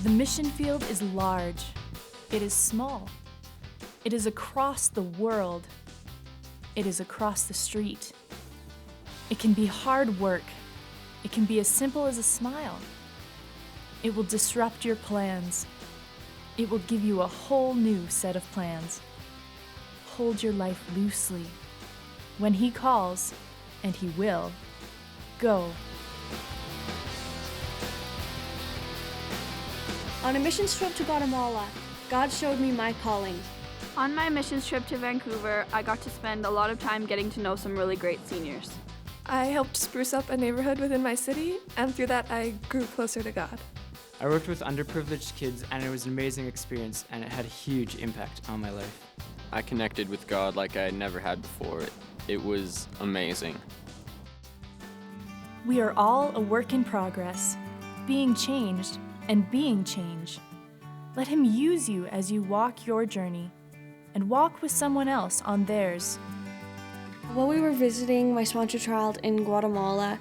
The mission field is large. It is small. It is across the world. It is across the street. It can be hard work. It can be as simple as a smile. It will disrupt your plans. It will give you a whole new set of plans. Hold your life loosely. When He calls, and He will, go. On a missions trip to Guatemala, God showed me my calling. On my missions trip to Vancouver, I got to spend a lot of time getting to know some really great seniors. I helped spruce up a neighborhood within my city, and through that I grew closer to God. I worked with underprivileged kids, and it was an amazing experience, and it had a huge impact on my life. I connected with God like I had never had before. It was amazing. We are all a work in progress, being changed and being changed. Let Him use you as you walk your journey and walk with someone else on theirs. While we were visiting my sponsor child in Guatemala,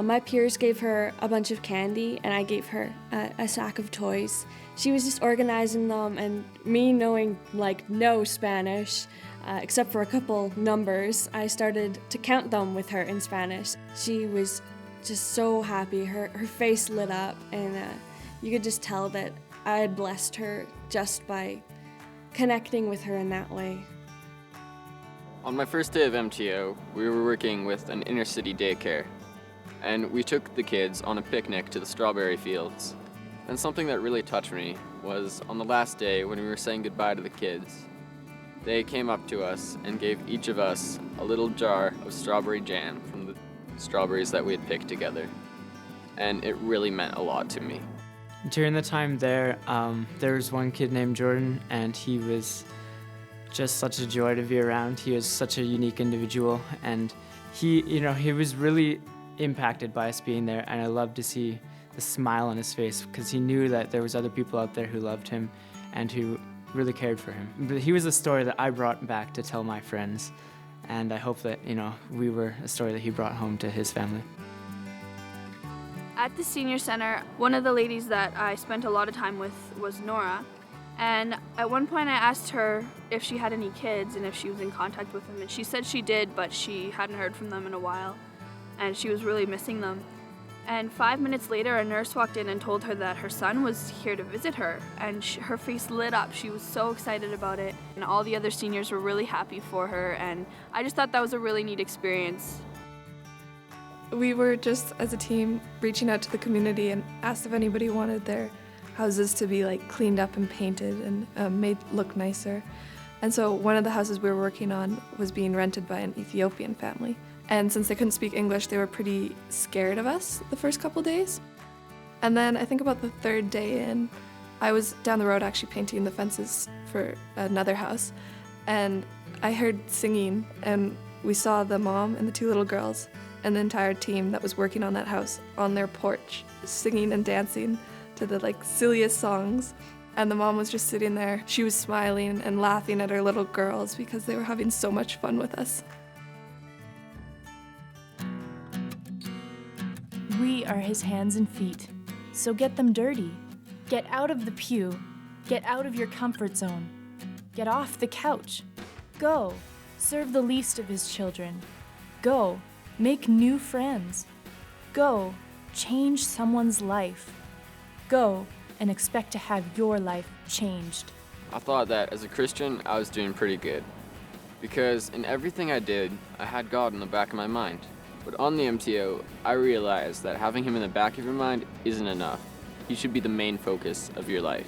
my peers gave her a bunch of candy and I gave her a sack of toys. She was just organizing them, and me knowing no Spanish, except for a couple numbers, I started to count them with her in Spanish. She was just so happy. Her face lit up, and you could just tell that I had blessed her just by connecting with her in that way. On my first day of MTO, we were working with an inner city daycare, and we took the kids on a picnic to the strawberry fields. And something that really touched me was on the last day when we were saying goodbye to the kids. They came up to us and gave each of us a little jar of strawberry jam from the strawberries that we had picked together. And it really meant a lot to me. During the time there was one kid named Jordan, and he was just such a joy to be around. He was such a unique individual, and he was really impacted by us being there, and I loved to see the smile on his face because he knew that there was other people out there who loved him and who really cared for him. But he was a story that I brought back to tell my friends, and I hope that we were a story that he brought home to his family. At the senior center, one of the ladies that I spent a lot of time with was Nora. And at one point I asked her if she had any kids and if she was in contact with them. And she said she did, but she hadn't heard from them in a while. And she was really missing them. And 5 minutes later, a nurse walked in and told her that her son was here to visit her. And her face lit up. She was so excited about it. And all the other seniors were really happy for her. And I just thought that was a really neat experience. We were just, as a team, reaching out to the community and asked if anybody wanted their houses to be cleaned up and painted and made look nicer. And so one of the houses we were working on was being rented by an Ethiopian family. And since they couldn't speak English, they were pretty scared of us the first couple days. And then I think about the third day in, I was down the road actually painting the fences for another house. And I heard singing, and we saw the mom and the two little girls and the entire team that was working on that house on their porch, singing and dancing to the silliest songs. And the mom was just sitting there. She was smiling and laughing at her little girls because they were having so much fun with us. We are His hands and feet, so get them dirty. Get out of the pew. Get out of your comfort zone. Get off the couch. Go, serve the least of His children. Go, make new friends. Go, change someone's life. Go, and expect to have your life changed. I thought that as a Christian, I was doing pretty good. Because in everything I did, I had God in the back of my mind. But on the MTO, I realized that having Him in the back of your mind isn't enough. He should be the main focus of your life.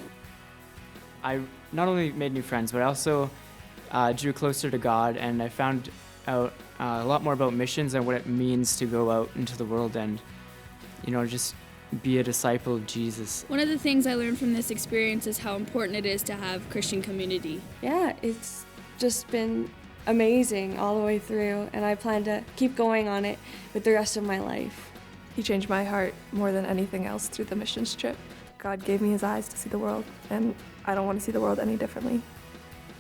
I not only made new friends, but I also drew closer to God, and I found out a lot more about missions and what it means to go out into the world and, just be a disciple of Jesus. One of the things I learned from this experience is how important it is to have Christian community. Yeah, it's just been amazing all the way through, and I plan to keep going on it with the rest of my life. He changed my heart more than anything else through the missions trip. God gave me His eyes to see the world, and I don't want to see the world any differently.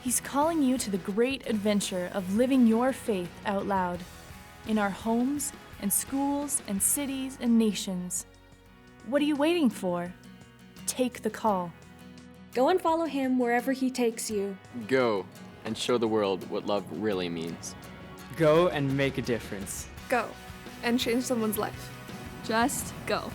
He's calling you to the great adventure of living your faith out loud in our homes and schools and cities and nations. What are you waiting for? take the call. Go and follow him wherever he takes you. Go and show the world what love really means. Go and make a difference. Go and change someone's life. Just go.